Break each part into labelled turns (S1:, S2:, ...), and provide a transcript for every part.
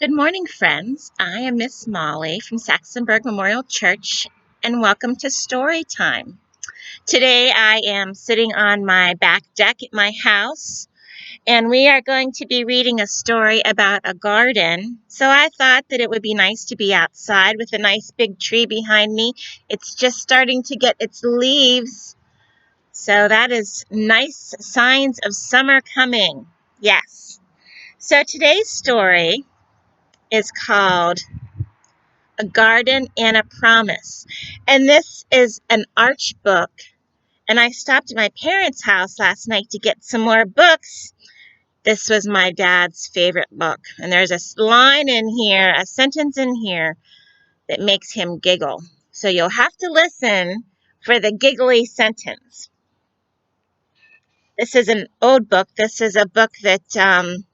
S1: Good morning, friends. I am Miss Molly from Saxonburg Memorial Church, and welcome to Story Time. Today I am sitting on my back deck at my house, and we are going to be reading a story about a garden. So I thought that it would be nice to be outside with a nice big tree behind me. It's just starting to get its leaves, so that is nice signs of summer coming. Yes. So today's story is called A Garden and a Promise. And this is an Arch book. And I stopped at my parents' house last night to get some more books. This was my dad's favorite book. And there's a line in here, a sentence in here that makes him giggle. So you'll have to listen for the giggly sentence. This is an old book. This is a book that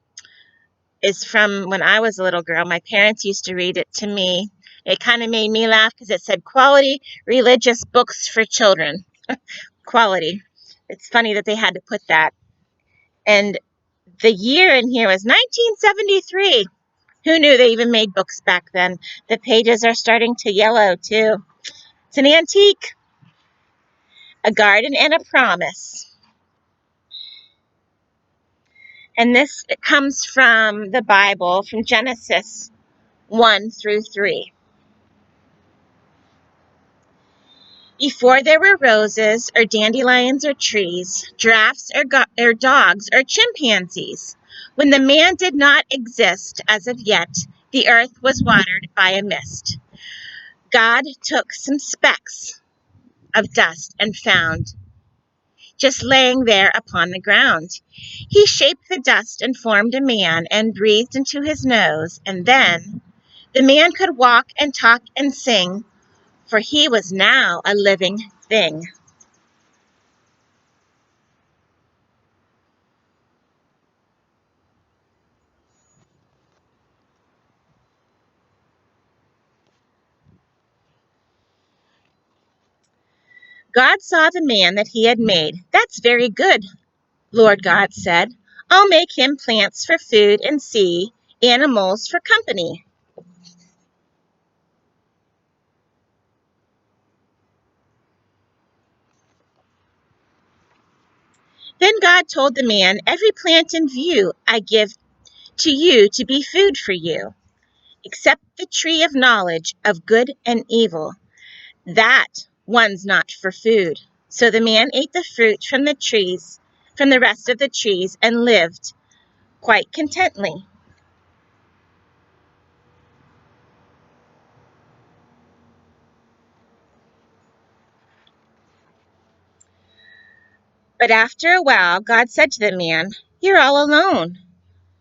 S1: is from when I was a little girl. My parents used to read it to me. It kind of made me laugh because it said quality religious books for children. Quality. It's funny that they had to put that. And the year in here was 1973. Who knew they even made books back then? The pages are starting to yellow too. It's an antique. A Garden and a Promise. And this comes from the Bible, from Genesis 1 through 3. Before there were roses or dandelions or trees, giraffes or dogs or chimpanzees, when the man did not exist as of yet, the earth was watered by a mist. God took some specks of dust and found, just laying there upon the ground. He shaped the dust and formed a man and breathed into his nose, and then the man could walk and talk and sing, for he was now a living thing. God saw the man that he had made. That's very good, Lord God said. I'll make him plants for food and sea, animals for company. Then God told the man, every plant in view I give to you to be food for you, except the tree of knowledge of good and evil. That one's not for food. So the man ate the fruit from the trees, from the rest of the trees, and lived quite contently. But after a while, God said to the man, you're all alone.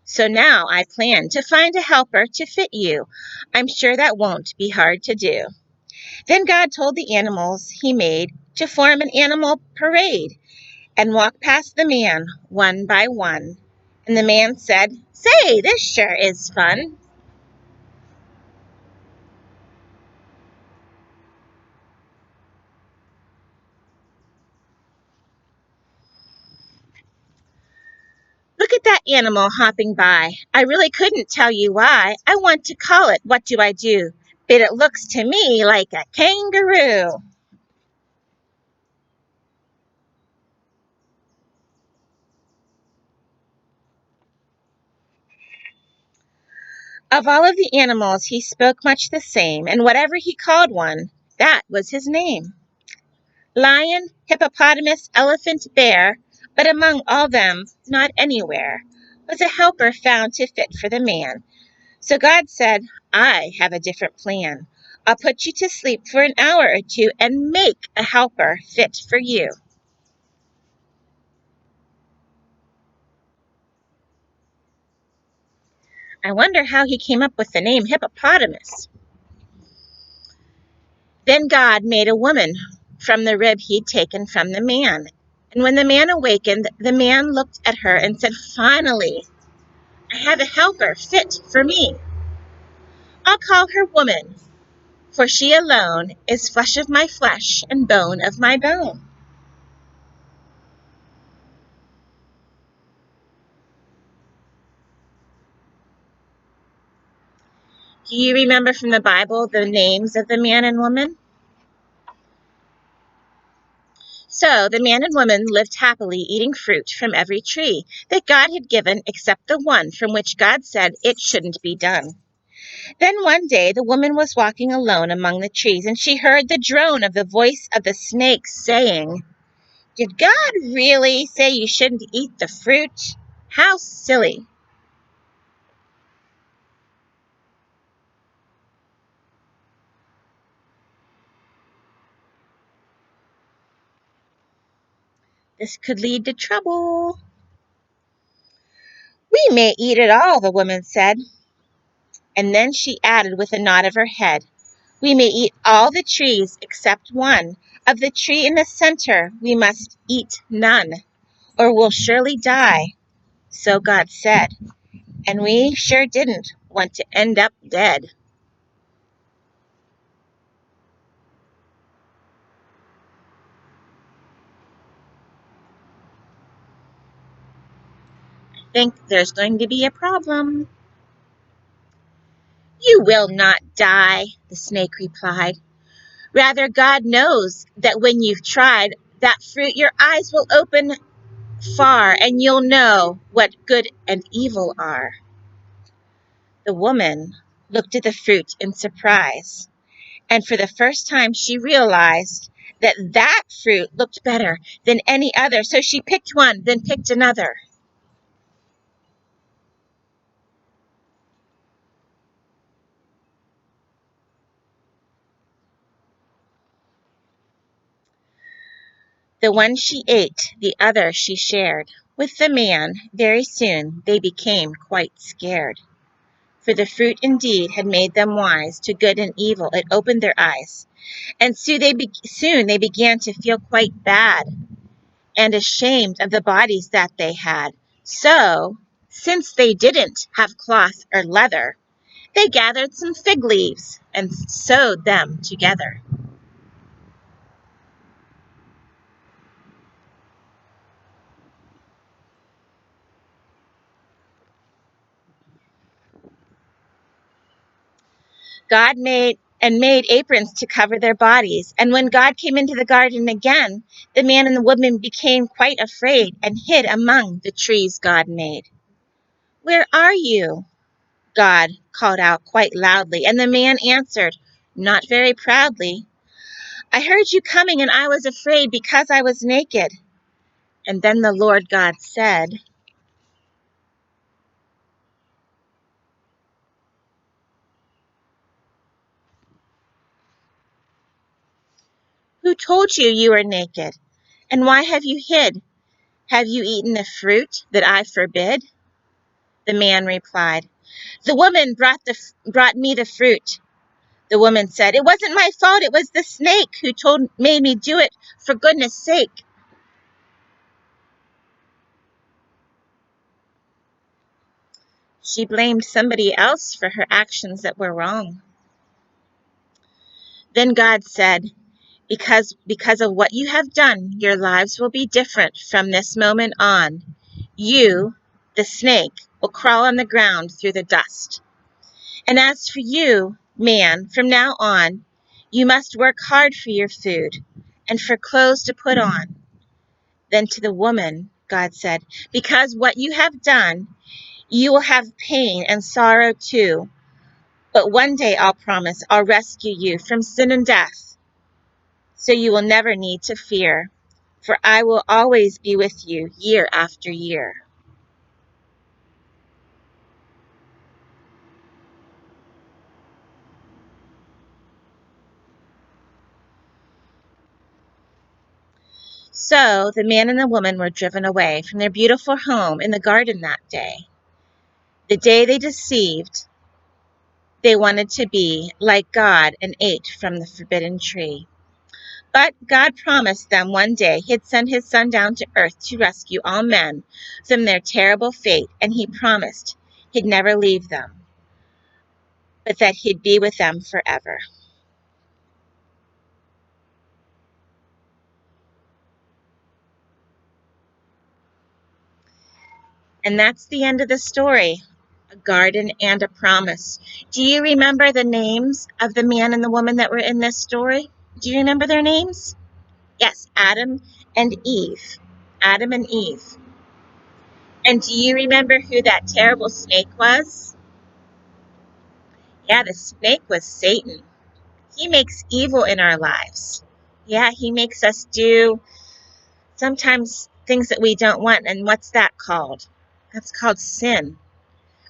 S1: So now I plan to find a helper to fit you. I'm sure that won't be hard to do. Then God told the animals he made to form an animal parade and walk past the man one by one. And the man said, say, this sure is fun. Look at that animal hopping by. I really couldn't tell you why. I want to call it What Do I Do? But it looks to me like a kangaroo. Of all of the animals, he spoke much the same, and whatever he called one, that was his name. Lion, hippopotamus, elephant, bear, but among all them, not anywhere, was a helper found to fit for the man. So God said, I have a different plan. I'll put you to sleep for an hour or two and make a helper fit for you. I wonder how he came up with the name hippopotamus. Then God made a woman from the rib he'd taken from the man. And when the man awakened, the man looked at her and said, finally, I have a helper fit for me. I'll call her woman, for she alone is flesh of my flesh and bone of my bone. Do you remember from the Bible the names of the man and woman? So the man and woman lived happily, eating fruit from every tree that God had given, except the one from which God said it shouldn't be done. Then one day the woman was walking alone among the trees, and she heard the drone of the voice of the snake saying, "Did God really say you shouldn't eat the fruit? How silly." This could lead to trouble. "We may eat it all," the woman said. And then she added with a nod of her head, "We may eat all the trees except one. Of the tree in the center, we must eat none, or we'll surely die." So God said, and we sure didn't want to end up dead. I think there's going to be a problem. "You will not die," the snake replied. "Rather, God knows that when you've tried that fruit, your eyes will open far, and you'll know what good and evil are." The woman looked at the fruit in surprise, and for the first time she realized that that fruit looked better than any other. So she picked one, then picked another. The one she ate, the other she shared with the man. Very soon they became quite scared, for the fruit indeed had made them wise to good and evil. It opened their eyes, and soon they began to feel quite bad and ashamed of the bodies that they had. So, since they didn't have cloth or leather, they gathered some fig leaves and sewed them together. God made aprons to cover their bodies. And when God came into the garden again, the man and the woman became quite afraid and hid among the trees God made. "Where are you?" God called out quite loudly, and the man answered, not very proudly, "I heard you coming, and I was afraid because I was naked." And then the Lord God said, "Who told you you were naked? And why have you hid? Have you eaten the fruit that I forbid?" The man replied, "The woman brought me the fruit." The woman said, "It wasn't my fault. It was the snake who made me do it. For goodness sake." She blamed somebody else for her actions that were wrong. Then God said, because of what you have done, your lives will be different from this moment on. You, the snake, will crawl on the ground through the dust. And as for you, man, from now on, you must work hard for your food and for clothes to put on." Then to the woman, God said, "Because what you have done, you will have pain and sorrow too. But one day I'll promise I'll rescue you from sin and death, so you will never need to fear, for I will always be with you year after year." So the man and the woman were driven away from their beautiful home in the garden that day. The day they deceived, they wanted to be like God and ate from the forbidden tree. But God promised them one day He'd send His Son down to earth to rescue all men from their terrible fate, and He promised He'd never leave them, but that He'd be with them forever. And that's the end of the story. A garden and a promise. Do you remember the names of the man and the woman that were in this story? Do you remember their names? Yes, Adam and Eve. Adam and Eve. And do you remember who that terrible snake was? Yeah, the snake was Satan. He makes evil in our lives. Yeah, he makes us do sometimes things that we don't want. And what's that called? That's called sin.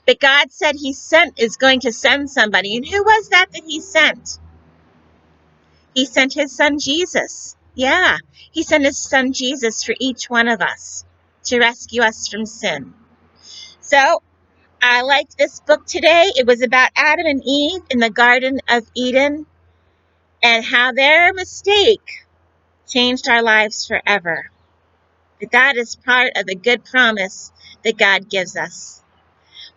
S1: But God said is going to send somebody. And who was that he sent? He sent his son Jesus. Yeah, he sent his son Jesus for each one of us to rescue us from sin. So I liked this book today. It was about Adam and Eve in the Garden of Eden and how their mistake changed our lives forever. But that is part of the good promise that God gives us.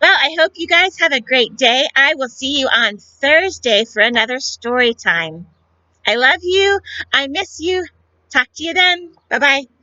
S1: Well, I hope you guys have a great day. I will see you on Thursday for another story time. I love you. I miss you. Talk to you then. Bye-bye.